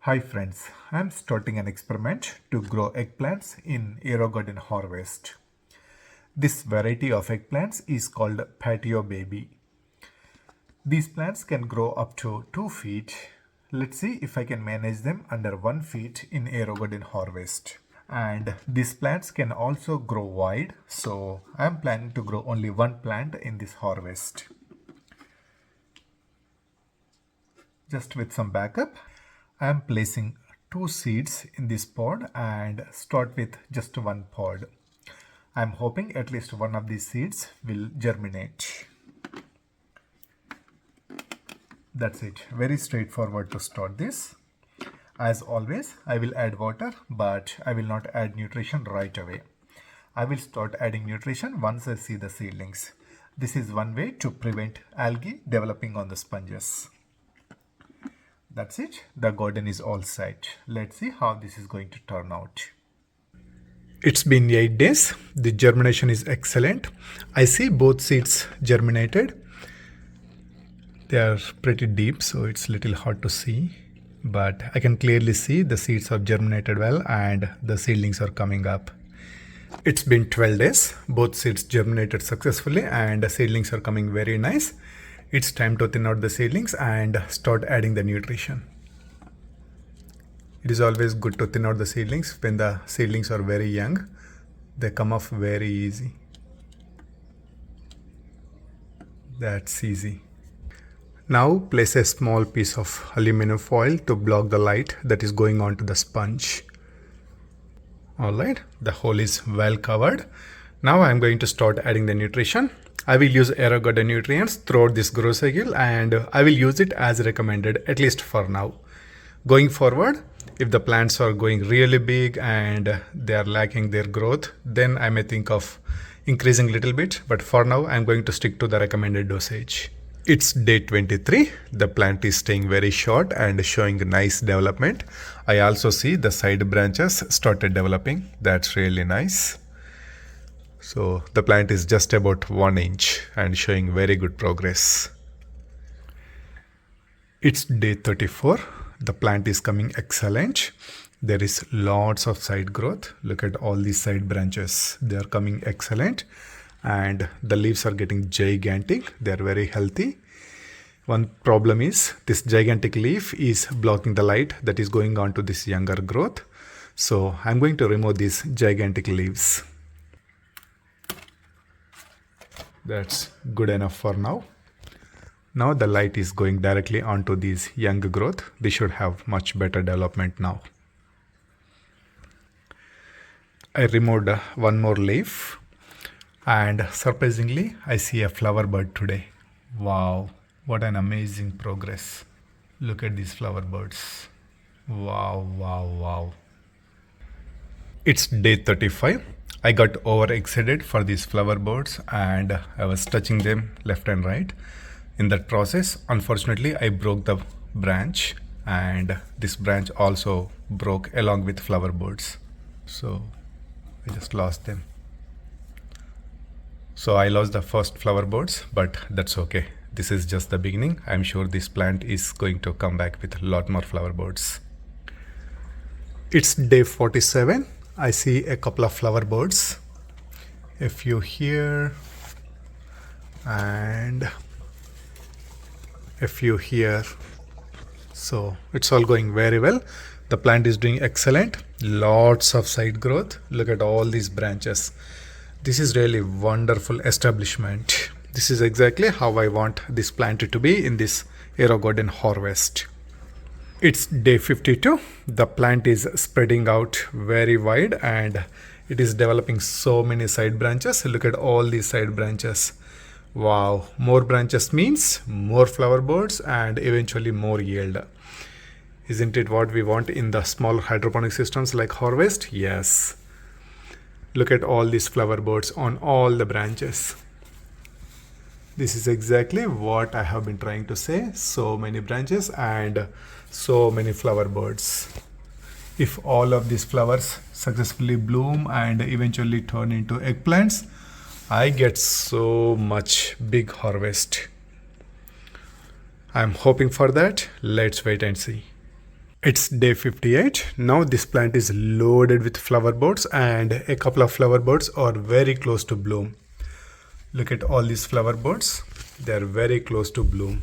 Hi friends, I am starting an experiment to grow eggplants in Aerogarden Harvest. This variety of eggplants is called Patio Baby. These plants can grow up to 2 feet. Let's see if I can manage them under 1 feet in Aerogarden Harvest. And these plants can also grow wide, so I am planning to grow only one plant in this harvest. Just with some backup, I am placing 2 seeds in this pod and start with just one pod. I am hoping at least one of these seeds will germinate. That's it. Very straightforward to start this. As always, I will add water, but I will not add nutrition right away. I will start adding nutrition once I see the seedlings. This is one way to prevent algae developing on the sponges. That's it. The garden is all set. Let's see how this is going to turn out. It's been 8 days. The germination is excellent. I see both seeds germinated. They are pretty deep, so it's a little hard to see. But I can clearly see the seeds have germinated well and the seedlings are coming up. It's been 12 days. Both seeds germinated successfully and the seedlings are coming very nice. It's time to thin out the seedlings and start adding the nutrition. It is always good to thin out the seedlings when the seedlings are very young. They come off very easy. That's easy. Now place a small piece of aluminum foil to block the light that is going onto the sponge. Alright, the hole is well covered. Now I am going to start adding the nutrition. I will use Aerogarden nutrients throughout this grow cycle and I will use it as recommended, at least for now. Going forward, if the plants are going really big and they are lacking their growth, then I may think of increasing a little bit, but for now I am going to stick to the recommended dosage. It's day 23. The plant is staying very short and showing nice development. I also see the side branches started developing. That's really nice. So the plant is just about 1 inch and showing very good progress. It's day 34. The plant is coming excellent. There is lots of side growth. Look at all these side branches. They are coming excellent and the leaves are getting gigantic. They are very healthy. One problem is this gigantic leaf is blocking the light that is going on to this younger growth. So I'm going to remove these gigantic leaves. That's good enough for now. Now the light is going directly onto these young growth. They should have much better development now. I removed one more leaf and surprisingly I see a flower bud today. Wow, what an amazing progress. Look at these flower buds. Wow, wow, wow. It's day 35. I got over-excited for these flower buds and I was touching them left and right. In that process, unfortunately, I broke the branch and this branch also broke along with flower buds. So I just lost them. So I lost the first flower buds, but that's okay. This is just the beginning. I'm sure this plant is going to come back with a lot more flower buds. It's day 47. I see a couple of flower buds, a few here and a few here. So it's all going very well. The plant is doing excellent. Lots of side growth. Look at all these branches. This is really wonderful establishment. This is exactly how I want this plant to be in this Aerogarden Harvest. It's day 52. The plant is spreading out very wide and it is developing so many side branches. Look at all these side branches. Wow, more branches means more flower buds and eventually more yield. Isn't it what we want in the small hydroponic systems like Harvest? Yes. Look at all these flower buds on all the branches. This is exactly what I have been trying to say. So many branches and so many flower buds. If all of these flowers successfully bloom and eventually turn into eggplants, I get so much big harvest. I'm hoping for that. Let's wait and see. It's day 58. Now this plant is loaded with flower buds and a couple of flower buds are very close to bloom. Look at all these flower buds. They are very close to bloom.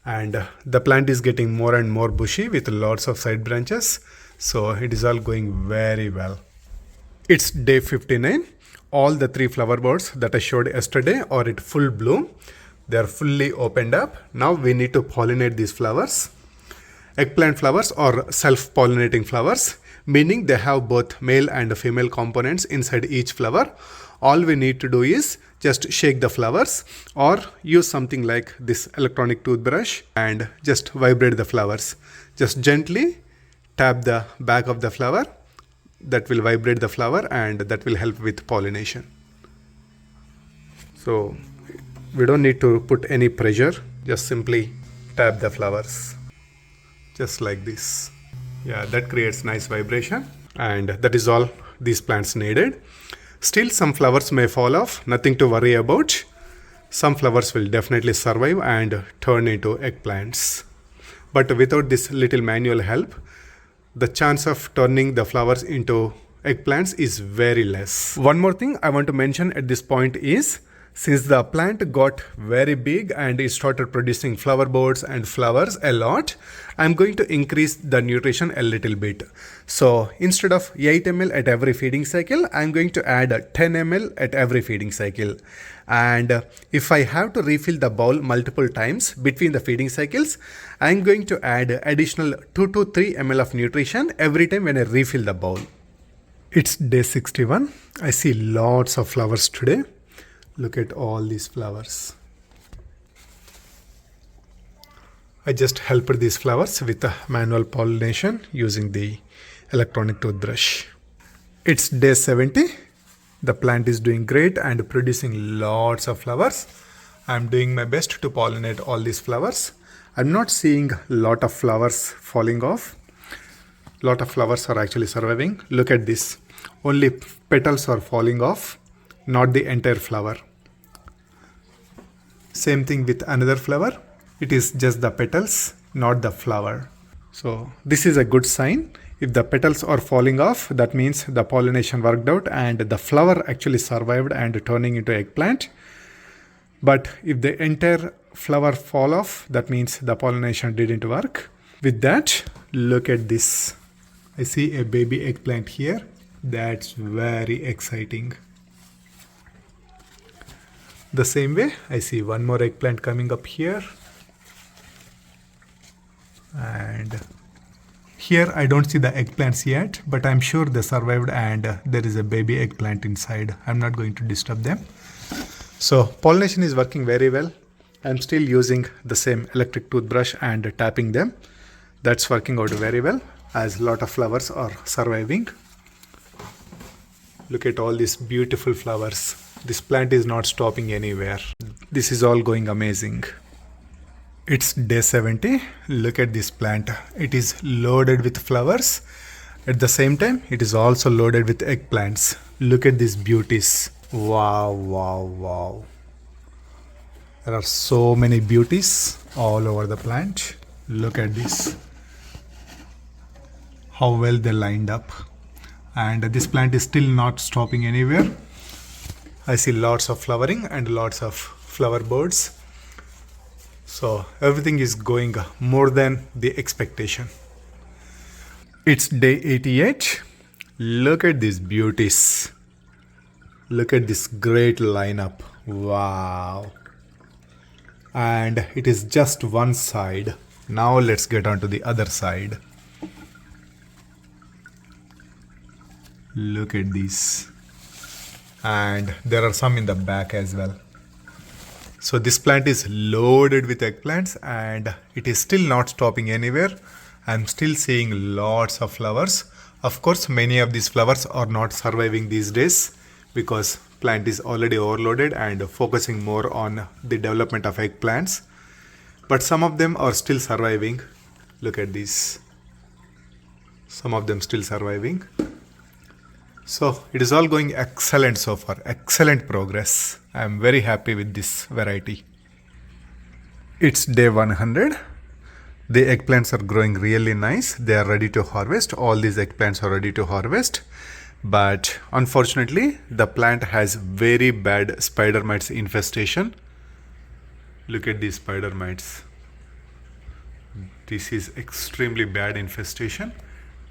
And the plant is getting more and more bushy with lots of side branches. So it is all going very well. It's day 59. All the 3 flower buds that I showed yesterday are at full bloom. They are fully opened up. Now we need to pollinate these flowers. Eggplant flowers are self-pollinating flowers, meaning they have both male and female components inside each flower. All we need to do is just shake the flowers or use something like this electronic toothbrush and just vibrate the flowers. Just gently tap the back of the flower. That will vibrate the flower and that will help with pollination. So we don't need to put any pressure, just simply tap the flowers. Just like this. Yeah, that creates nice vibration and that is all these plants needed. Still some flowers may fall off, nothing to worry about. Some flowers will definitely survive and turn into eggplants. But without this little manual help, the chance of turning the flowers into eggplants is very less. One more thing I want to mention at this point is, since the plant got very big and it started producing flower buds and flowers a lot, I'm going to increase the nutrition a little bit. So instead of 8 ml at every feeding cycle, I'm going to add 10 ml at every feeding cycle. And if I have to refill the bowl multiple times between the feeding cycles, I'm going to add additional 2 to 3 ml of nutrition every time when I refill the bowl. It's day 61. I see lots of flowers today. Look at all these flowers. I just helped these flowers with a manual pollination using the electronic toothbrush. It's day 70. The plant is doing great and producing lots of flowers. I'm doing my best to pollinate all these flowers. I'm not seeing a lot of flowers falling off. A lot of flowers are actually surviving. Look at this. Only petals are falling off, not the entire flower. Same thing with another flower. It is just the petals, not the flower. So this is a good sign. If the petals are falling off, that means the pollination worked out and the flower actually survived and turning into eggplant. But if the entire flower fall off, that means the pollination didn't work. With that, look at this. I see a baby eggplant here. That's very exciting. The same way, I see one more eggplant coming up here. And here I don't see the eggplants yet, but I'm sure they survived and there is a baby eggplant inside. I'm not going to disturb them. So pollination is working very well. I'm still using the same electric toothbrush and tapping them. That's working out very well as a lot of flowers are surviving. Look at all these beautiful flowers. This plant is not stopping anywhere. This is all going amazing. It's day 70. Look at this plant. It is loaded with flowers. At the same time, it is also loaded with eggplants. Look at these beauties. Wow, wow, wow. There are so many beauties all over the plant. Look at this. How well they lined up. And this plant is still not stopping anywhere. I see lots of flowering and lots of flower buds. So everything is going more than the expectation. It's day 88. Look at these beauties. Look at this great lineup. Wow. And it is just one side. Now let's get on to the other side. Look at these. And there are some in the back as well. So this plant is loaded with eggplants and it is still not stopping anywhere. I'm still seeing lots of flowers. Of course, many of these flowers are not surviving these days because plant is already overloaded and focusing more on the development of eggplants. But some of them are still surviving. Look at these. Some of them still surviving. So it is all going excellent so far. Excellent progress. I am very happy with this variety. It's day 100. The eggplants are growing really nice. They are ready to harvest. All these eggplants are ready to harvest. But unfortunately, the plant has very bad spider mites infestation. Look at these spider mites. This is extremely bad infestation.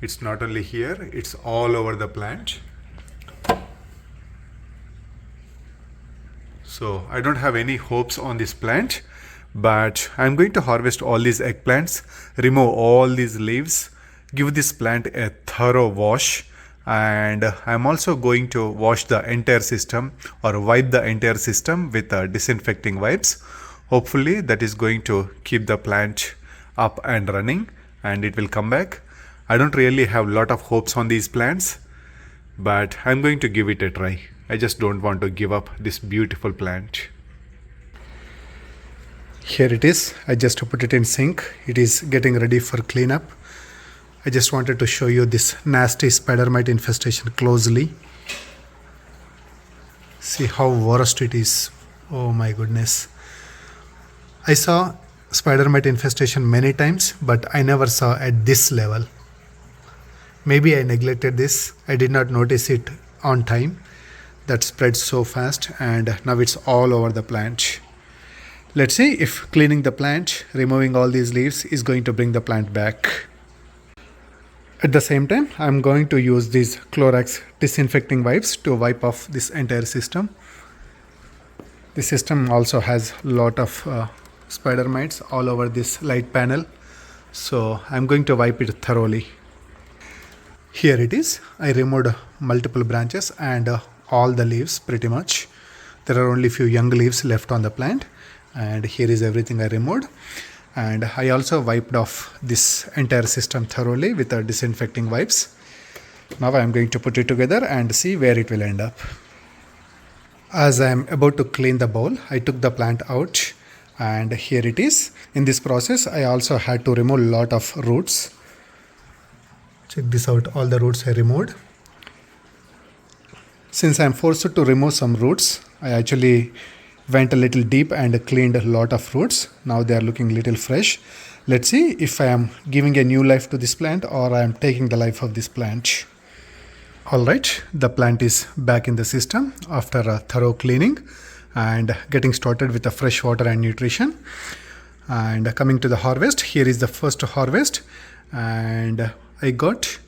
It's not only here, it's all over the plant. So I don't have any hopes on this plant, but I'm going to harvest all these eggplants, remove all these leaves, give this plant a thorough wash, and I'm also going to wash the entire system or wipe the entire system with disinfecting wipes. Hopefully that is going to keep the plant up and running and it will come back. I don't really have a lot of hopes on these plants, but I'm going to give it a try. I just don't want to give up this beautiful plant. Here it is. I just put it in sink. It is getting ready for cleanup. I just wanted to show you this nasty spider mite infestation closely. See how worst it is. Oh my goodness. I saw spider mite infestation many times, but I never saw at this level. Maybe I neglected this. I did not notice it on time. That spread so fast and now it's all over the plant. Let's see if cleaning the plant, removing all these leaves is going to bring the plant back. At the same time, I'm going to use these Clorox disinfecting wipes to wipe off this entire system. The system also has a lot of spider mites all over this light panel. So I'm going to wipe it thoroughly. Here it is. I removed multiple branches and all the leaves pretty much. There are only few young leaves left on the plant, and here is everything I removed. And I also wiped off this entire system thoroughly with the disinfecting wipes. Now I am going to put it together and see where it will end up. As I am about to clean the bowl, I took the plant out and here it is. In this process, I also had to remove a lot of roots. Check this out, all the roots I removed. Since I am forced to remove some roots, I actually went a little deep and cleaned a lot of roots. Now they are looking a little fresh. Let's see if I am giving a new life to this plant or I am taking the life of this plant. Alright, the plant is back in the system after a thorough cleaning and getting started with the fresh water and nutrition. And coming to the harvest, here is the first harvest and I got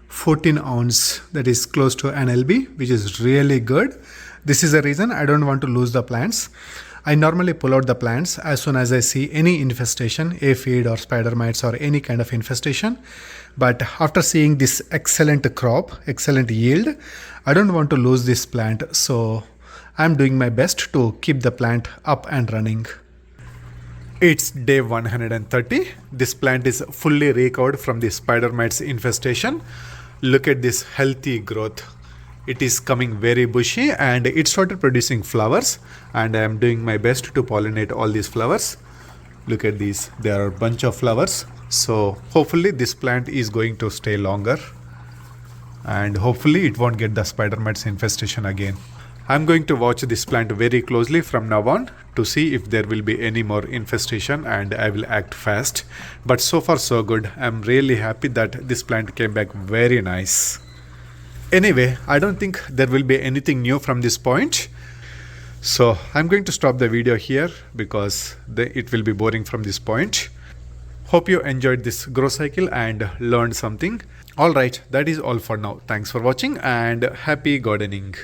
14 ounce, that is close to an LB, which is really good. This is the reason I don't want to lose the plants. I normally pull out the plants as soon as I see any infestation, aphid or spider mites or any kind of infestation. But after seeing this excellent crop, excellent yield, I don't want to lose this plant. So I'm doing my best to keep the plant up and running. It's day 130. This plant is fully recovered from the spider mites infestation. Look at this healthy growth. It is coming very bushy and it started producing flowers and I am doing my best to pollinate all these flowers. Look at these. There are a bunch of flowers. So hopefully this plant is going to stay longer and hopefully it won't get the spider mites infestation again. I'm going to watch this plant very closely from now on to see if there will be any more infestation and I will act fast. But so far so good. I'm really happy that this plant came back very nice. Anyway, I don't think there will be anything new from this point. So I'm going to stop the video here because it will be boring from this point. Hope you enjoyed this grow cycle and learned something. Alright, that is all for now. Thanks for watching and happy gardening.